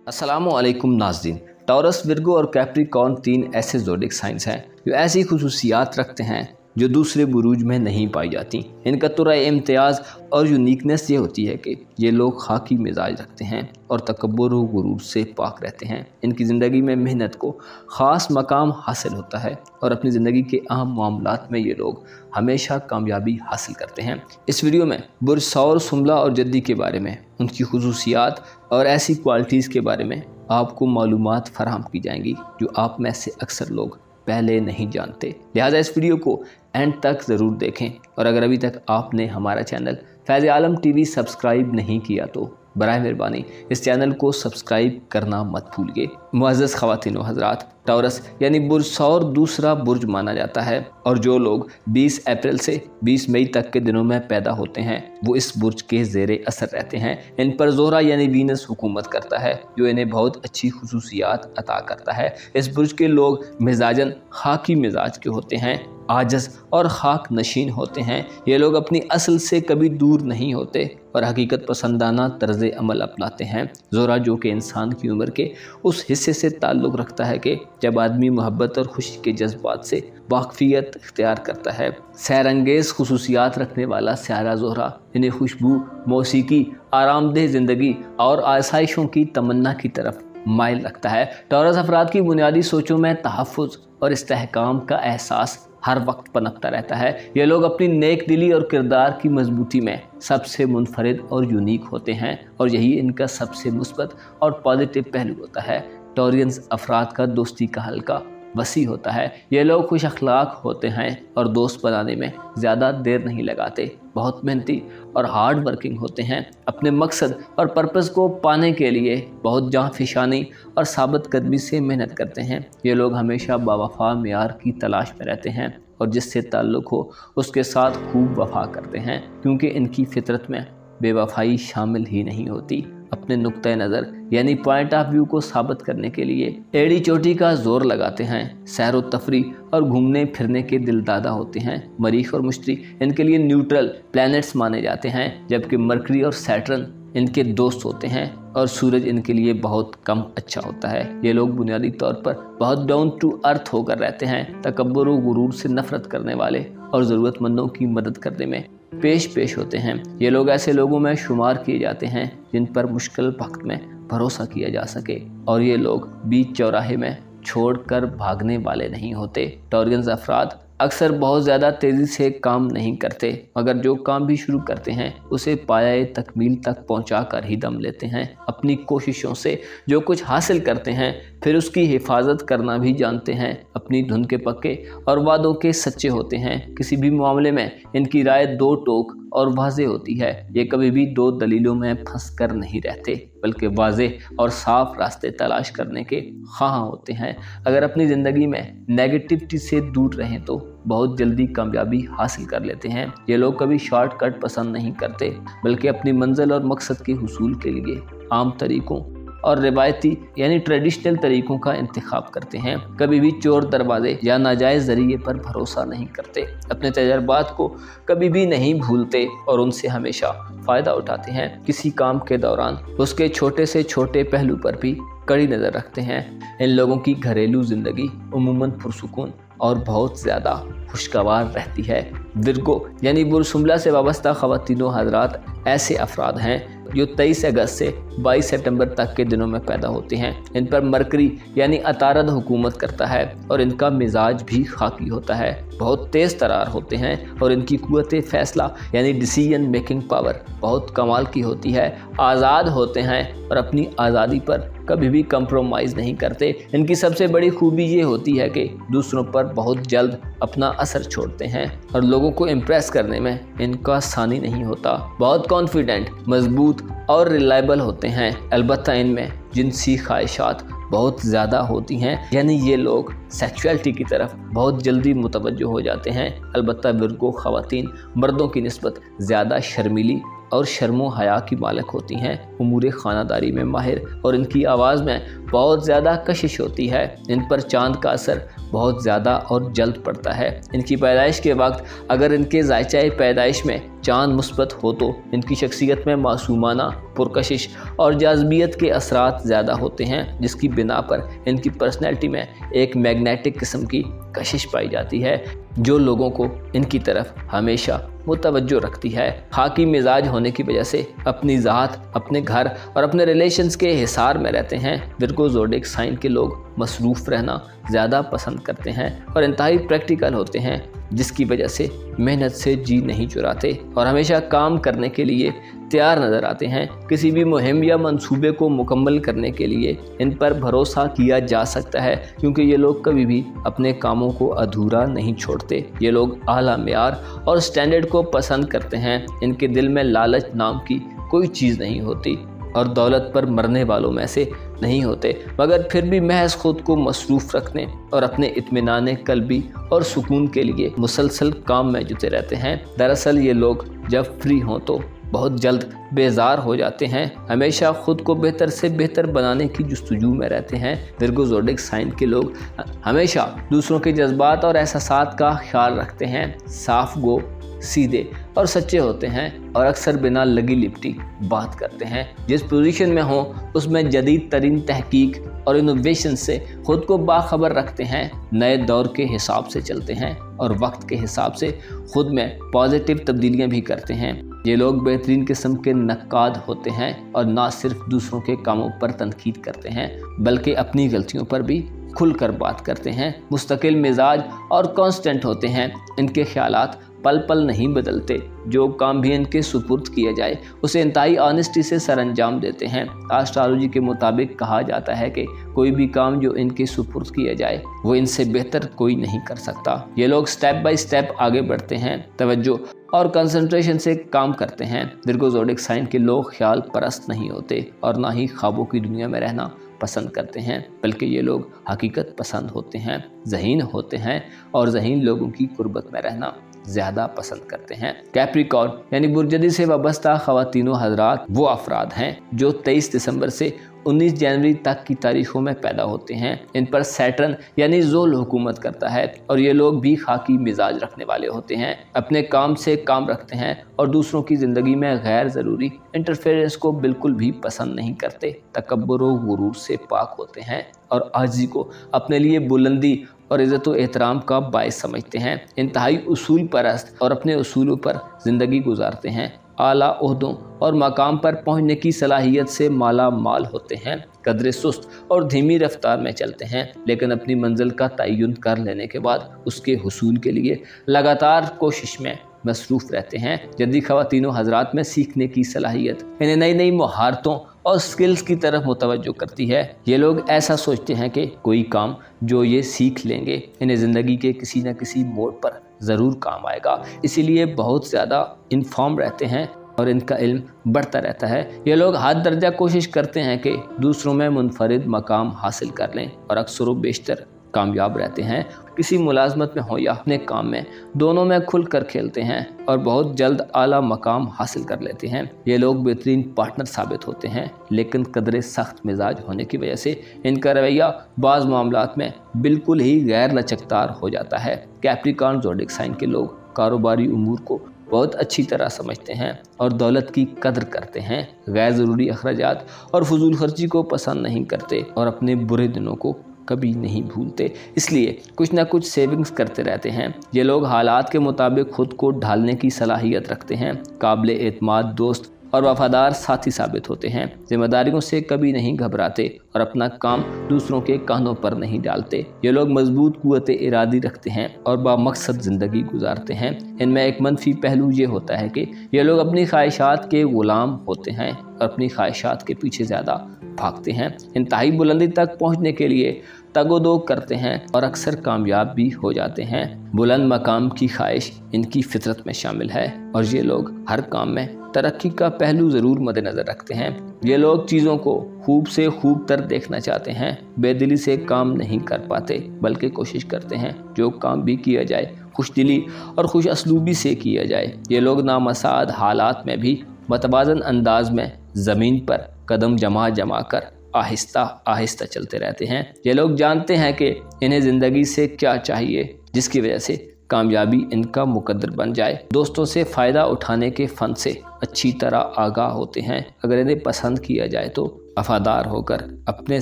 अस्सलामुअलैकुम नाज़रीन। Taurus, Virgo और कैप्रिकॉर्न 3 ऐसे ज़ोडिक साइंस हैं जो ऐसी खुसूसियात रखते हैं जो दूसरे बुरूज में नहीं पाई जाती। इनका तुरा इम्तियाज़ और यूनिकनेस ये होती है कि ये लोग खाकी मिजाज रखते हैं और तकब्बुर व गुरूर से पाक रहते हैं। इनकी ज़िंदगी में मेहनत को ख़ास मकाम हासिल होता है और अपनी ज़िंदगी के अहम मामलात में ये लोग हमेशा कामयाबी हासिल करते हैं। इस वीडियो में बुर्ज सौर, सुमला और जद्दी के बारे में, उनकी खुसूसियात और ऐसी क्वालिटीज़ के बारे में आपको मालूमात फराहम की जाएंगी जो आप में से अक्सर लोग पहले नहीं जानते। लिहाजा इस वीडियो को एंड तक ज़रूर देखें और अगर अभी तक आपने हमारा चैनल फैज़ आलम टीवी सब्सक्राइब नहीं किया तो बराए मेहरबानी इस चैनल को सब्सक्राइब करना मत भूलिए। मुअज़्ज़ज़ ख़वातीन व हज़रात, टॉरस यानी बुर्ज सौर दूसरा बुर्ज माना जाता है और जो लोग 20 अप्रैल से 20 मई तक के दिनों में पैदा होते हैं वो इस बुर्ज के ज़ेरे असर रहते हैं। इन पर ज़ोहरा यानी वीनस हुकूमत करता है जो इन्हें बहुत अच्छी खुसूसियात अता करता है। इस बुर्ज के लोग मिजाजन खाकी मिजाज के होते हैं, आजज़ और खाक नशीन होते हैं। ये लोग अपनी असल से कभी दूर नहीं होते और हकीकत पसंदाना तर्ज़ अमल अपनाते हैं। ज़ोहरा जो कि इंसान की उम्र के उस हिस्से से ताल्लुक़ रखता है कि जब आदमी मोहब्बत और खुशी के जज्बात से वाक़फ़ियत इख्तियार करता है। सैरंगेज़ खुसूसियात रखने वाला स्यारा ज़ोहरा इन्हें खुशबू, मौसीकी, आरामदेह ज़िंदगी और आसाइशों की तमन्ना की तरफ माइल रखता है। टॉरस अफराद की बुनियादी सोचों में तहफ़्फ़ुज़ और इस्तेहकाम का एहसास हर वक्त पनपता रहता है। ये लोग अपनी नेक दिली और किरदार की मजबूती में सबसे मुनफरिद और यूनिक होते हैं और यही इनका सबसे मुस्बत और पॉजिटिव पहलू होता है। टॉरियंस अफराद का दोस्ती का हल्का वसी होता है। ये लोग खुश अखलाक होते हैं और दोस्त बनाने में ज़्यादा देर नहीं लगाते। बहुत मेहनती और हार्ड वर्किंग होते हैं। अपने मकसद और पर्पस को पाने के लिए बहुत जाँफिशानी और साबित कदमी से मेहनत करते हैं। ये लोग हमेशा बावफा मेयार की तलाश में रहते हैं और जिससे ताल्लुक़ हो उसके साथ खूब वफा करते हैं क्योंकि इनकी फितरत में बेवफाई शामिल ही नहीं होती। अपने नुक्ते नज़र यानी पॉइंट ऑफ व्यू को साबित करने के लिए एड़ी चोटी का जोर लगाते हैं। सैर व तफरीह और घूमने फिरने के दिलदादा होते हैं। मरीख और मुश्तरी इनके लिए न्यूट्रल प्लैनेट्स माने जाते हैं जबकि मरकरी और सैटर्न इनके दोस्त होते हैं और सूरज इनके लिए बहुत कम अच्छा होता है। ये लोग बुनियादी तौर पर बहुत डाउन टू अर्थ होकर रहते हैं, तकब्बुर व गुरूर से नफरत करने वाले और ज़रूरतमंदों की मदद करने में पेश होते हैं। ये लोग ऐसे लोगों में शुमार किए जाते हैं जिन पर मुश्किल वक्त में भरोसा किया जा सके और ये लोग बीच चौराहे में छोड़कर भागने वाले नहीं होते। टॉरियंस अफराद अक्सर बहुत ज़्यादा तेज़ी से काम नहीं करते मगर जो काम भी शुरू करते हैं उसे पाया तकमील तक पहुंचा कर ही दम लेते हैं। अपनी कोशिशों से जो कुछ हासिल करते हैं फिर उसकी हिफाजत करना भी जानते हैं। अपनी धुन के पक्के और वादों के सच्चे होते हैं। किसी भी मामले में इनकी राय दो टोक और वाज़े होती है। ये कभी भी दो दलीलों में फंस कर नहीं रहते बल्कि वाज़े और साफ रास्ते तलाश करने के ख़्वाह होते हैं। अगर अपनी ज़िंदगी में नेगेटिविटी से दूर रहें तो बहुत जल्दी कामयाबी हासिल कर लेते हैं। ये लोग कभी शॉर्टकट पसंद नहीं करते बल्कि अपनी मंजिल और मकसद के हुसूल के लिए आम तरीक़ों और रिवायती यानी ट्रेडिशनल तरीक़ों का इंतखाब करते हैं। कभी भी चोर दरवाजे या नाजायज़ ज़रिए पर भरोसा नहीं करते। अपने तजर्बात को कभी भी नहीं भूलते और उनसे हमेशा फ़ायदा उठाते हैं। किसी काम के दौरान उसके छोटे से छोटे पहलू पर भी कड़ी नज़र रखते हैं। इन लोगों की घरेलू ज़िंदगी उमूमन पुरसुकून और बहुत ज़्यादा खुशगवार रहती है। विर्गो यानी बुर्ज सुमला से वाबस्ता ख़वातीन व हज़रात ऐसे अफराद हैं जो 23 अगस्त से 22 सितंबर तक के दिनों में पैदा होते हैं। इन पर मरकरी यानी अतारद हुकूमत करता है और इनका मिजाज भी खाकी होता है। बहुत तेज़ तरार होते हैं और इनकी कुव्वत फ़ैसला यानी डिसीजन मेकिंग पावर बहुत कमाल की होती है। आज़ाद होते हैं और अपनी आज़ादी पर कभी भी कंप्रोमाइज़ नहीं करते। इनकी सबसे बड़ी खूबी ये होती है कि दूसरों पर बहुत जल्द अपना असर छोड़ते हैं और लोगों को इम्प्रेस करने में इनका सानी नहीं होता। बहुत कॉन्फिडेंट, मजबूत और रिलायबल होते हैं। अलबत्ता इनमें जिनसी ख्वाहिशात बहुत ज़्यादा होती हैं यानी ये लोग सेक्सुअलिटी की तरफ बहुत जल्दी मुतवज्जो हो जाते हैं। अलबत्ता विर्गो ख़वातीन मर्दों की निस्बत ज़्यादा शर्मीली اور شرم و حیا کی مالک ہوتی ہیں، امور خانہ داری میں ماہر، اور ان کی آواز میں بہت زیادہ کشش ہوتی ہے۔ ان پر چاند کا اثر بہت زیادہ اور جلد پڑتا ہے۔ ان کی پیدائش کے وقت اگر ان کے ذائچہ پیدائش میں چاند مثبت ہو تو ان کی شخصیت میں معصومانہ، پرکشش اور جاذبیت کے اثرات زیادہ ہوتے ہیں، جس کی بنا پر ان کی پرسنالٹی میں ایک میگنیٹک قسم کی کشش پائی جاتی ہے جو لوگوں کو ان کی طرف ہمیشہ متوجہ رکھتی ہے۔ خاکی مزاج ہونے کی وجہ سے اپنی ذات، اپنے گھر اور اپنے ریلیشنز کے حصار میں رہتے ہیں۔ ورگو زوڈک سائن کے لوگ مصروف رہنا زیادہ پسند کرتے ہیں اور انتہائی پریکٹیکل ہوتے ہیں، جس کی وجہ سے محنت سے جی نہیں چراتے اور ہمیشہ کام کرنے کے لیے تیار نظر آتے ہیں۔ کسی بھی مہم یا منصوبے کو مکمل کرنے کے لیے ان پر بھروسہ کیا جا سکتا ہے، کیونکہ یہ لوگ کبھی بھی اپنے کاموں کو ادھورا نہیں چھوڑتے۔ یہ لوگ اعلیٰ معیار اور سٹینڈرڈ کو پسند کرتے ہیں۔ ان کے دل میں لالچ نام کی کوئی چیز نہیں ہوتی اور دولت پر مرنے والوں میں سے نہیں ہوتے، مگر پھر بھی محض خود کو مصروف رکھنے اور اپنے اطمینان قلبی اور سکون کے لیے مسلسل کام میں جتے رہتے ہیں۔ دراصل یہ لوگ جب فری ہوں تو بہت جلد بیزار ہو جاتے ہیں، ہمیشہ خود کو بہتر سے بہتر بنانے کی جستجو میں رہتے ہیں۔ ورگو زوڈک سائن کے لوگ ہمیشہ دوسروں کے جذبات اور احساسات کا خیال رکھتے ہیں، صاف گو، سیدھے اور سچے ہوتے ہیں اور اکثر بنا لگی لپٹی بات کرتے ہیں۔ جس پوزیشن میں ہوں اس میں جدید ترین تحقیق اور انوویشن سے خود کو باخبر رکھتے ہیں، نئے دور کے حساب سے چلتے ہیں اور وقت کے حساب سے خود میں پازیٹیو تبدیلیاں بھی کرتے ہیں۔ یہ لوگ بہترین قسم کے نقاد ہوتے ہیں اور نہ صرف دوسروں کے کاموں پر تنقید کرتے ہیں بلکہ اپنی غلطیوں پر بھی کھل کر بات کرتے ہیں۔ مستقل مزاج اور کانسٹنٹ ہوتے ہیں، ان کے خیالات پل پل نہیں بدلتے۔ جو کام بھی ان کے سپرد کیا جائے اسے انتہائی آنیسٹی سے سر انجام دیتے ہیں۔ آسٹرالوجی کے مطابق کہا جاتا ہے کہ کوئی بھی کام جو ان کے سپرد کیا جائے وہ ان سے بہتر کوئی نہیں کر سکتا۔ یہ لوگ سٹیپ بائی سٹیپ آگے بڑھتے ہیں، توجہ اور کنسنٹریشن سے کام کرتے ہیں۔ ورگو زوڈک سائن کے لوگ خیال پرست نہیں ہوتے اور نہ ہی خوابوں کی دنیا میں رہنا پسند کرتے ہیں، بلکہ یہ لوگ حقیقت پسند ہوتے ہیں، ذہین ہوتے ہیں اور ذہین لوگوں کی قربت میں رہنا زیادہ پسند کرتے ہیں۔ کیپریکارن یعنی برجدی سے وابستہ خواتین و حضرات وہ افراد ہیں جو 23 دسمبر سے 19 جنوری تک کی تاریخوں میں پیدا ہوتے ہیں۔ ان پر سیٹرن یعنی زول حکومت کرتا ہے اور یہ لوگ بھی خاکی مزاج رکھنے والے ہوتے ہیں، اپنے کام سے کام رکھتے ہیں اور دوسروں کی زندگی میں غیر ضروری انٹرفیئرنس کو بالکل بھی پسند نہیں کرتے، تکبر و غرور سے پاک ہوتے ہیں اور عاجزی کو اپنے لیے بلندی اور عزت و احترام کا باعث سمجھتے ہیں۔ انتہائی اصول پرست اور اپنے اصولوں پر زندگی گزارتے ہیں، اعلیٰ عہدوں اور مقام پر پہنچنے کی صلاحیت سے مالا مال ہوتے ہیں، قدرے سست اور دھیمی رفتار میں چلتے ہیں، لیکن اپنی منزل کا تعین کر لینے کے بعد اس کے حصول کے لیے لگاتار کوشش میں مصروف رہتے ہیں۔ جدید خواتین و حضرات میں سیکھنے کی صلاحیت انہیں نئی نئی مہارتوں اور سکلز کی طرف متوجہ کرتی ہے۔ یہ لوگ ایسا سوچتے ہیں کہ کوئی کام جو یہ سیکھ لیں گے انہیں زندگی کے کسی نہ کسی موڑ پر ضرور کام آئے گا، اسی لیے بہت زیادہ انفارم رہتے ہیں اور ان کا علم بڑھتا رہتا ہے۔ یہ لوگ حد درجہ کوشش کرتے ہیں کہ دوسروں میں منفرد مقام حاصل کر لیں اور اکثر و بیشتر کامیاب رہتے ہیں۔ کسی ملازمت میں ہو یا اپنے کام میں، دونوں میں کھل کر کھیلتے ہیں اور بہت جلد اعلیٰ مقام حاصل کر لیتے ہیں۔ یہ لوگ بہترین پارٹنر ثابت ہوتے ہیں، لیکن قدرے سخت مزاج ہونے کی وجہ سے ان کا رویہ بعض معاملات میں بالکل ہی غیر لچکدار ہو جاتا ہے۔ کیپریکارن زوڈک سائن کے لوگ کاروباری امور کو بہت اچھی طرح سمجھتے ہیں اور دولت کی قدر کرتے ہیں، غیر ضروری اخراجات اور فضول خرچی کو پسند نہیں کرتے اور اپنے برے دنوں کو کبھی نہیں بھولتے، اس لیے کچھ نہ کچھ سیونگز کرتے رہتے ہیں۔ یہ لوگ حالات کے مطابق خود کو ڈھالنے کی صلاحیت رکھتے ہیں، قابل اعتماد دوست اور وفادار ساتھی ثابت ہوتے ہیں، ذمہ داریوں سے کبھی نہیں گھبراتے اور اپنا کام دوسروں کے کاندھوں پر نہیں ڈالتے۔ یہ لوگ مضبوط قوت ارادی رکھتے ہیں اور بامقصد زندگی گزارتے ہیں۔ ان میں ایک منفی پہلو یہ ہوتا ہے کہ یہ لوگ اپنی خواہشات کے غلام ہوتے ہیں اور اپنی خواہشات کے پیچھے زیادہ بھاگتے ہیں، انتہائی بلندی تک پہنچنے کے لیے تگ و دو کرتے ہیں اور اکثر کامیاب بھی ہو جاتے ہیں۔ بلند مقام کی خواہش ان کی فطرت میں شامل ہے اور یہ لوگ ہر کام میں ترقی کا پہلو ضرور مد نظر رکھتے ہیں۔ یہ لوگ چیزوں کو خوب سے خوب تر دیکھنا چاہتے ہیں، بے دلی سے کام نہیں کر پاتے بلکہ کوشش کرتے ہیں جو کام بھی کیا جائے خوش دلی اور خوش اسلوبی سے کیا جائے۔ یہ لوگ نامساعد حالات میں بھی मतवाज़न अंदाज में ज़मीन पर कदम जमा जमा कर आहिस्ता आहिस्ता चलते रहते हैं। ये लोग जानते हैं कि इन्हें ज़िंदगी से क्या चाहिए, जिसकी वजह से कामयाबी इनका मुकद्दर बन जाए। दोस्तों से फ़ायदा उठाने के फ़न से अच्छी तरह आगाह होते हैं। अगर इन्हें पसंद किया जाए तो वफादार होकर अपने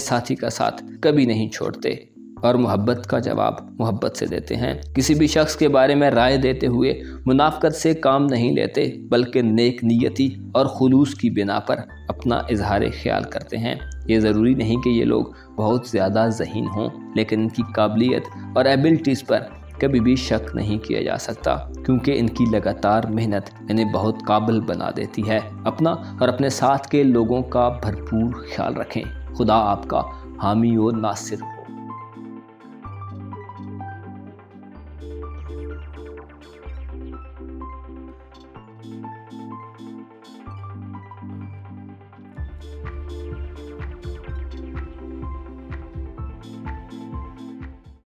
साथी का साथ कभी नहीं छोड़ते और मोहब्बत का जवाब मोहब्बत से देते हैं। किसी भी शख्स के बारे में राय देते हुए मुनाफ़क़त से काम नहीं लेते, बल्कि नेक नीयती और खुलूस की बिना पर अपना इजहार ख्याल करते हैं। ये ज़रूरी नहीं कि ये लोग बहुत ज़्यादा ज़हीन हों, लेकिन इनकी काबिलियत और एबिलिटीज़ पर कभी भी शक नहीं किया जा सकता, क्योंकि इनकी लगातार मेहनत इन्हें बहुत काबिल बना देती है। अपना और अपने साथ के लोगों का भरपूर ख्याल रखें। खुदा आपका हामी और नासिर हो।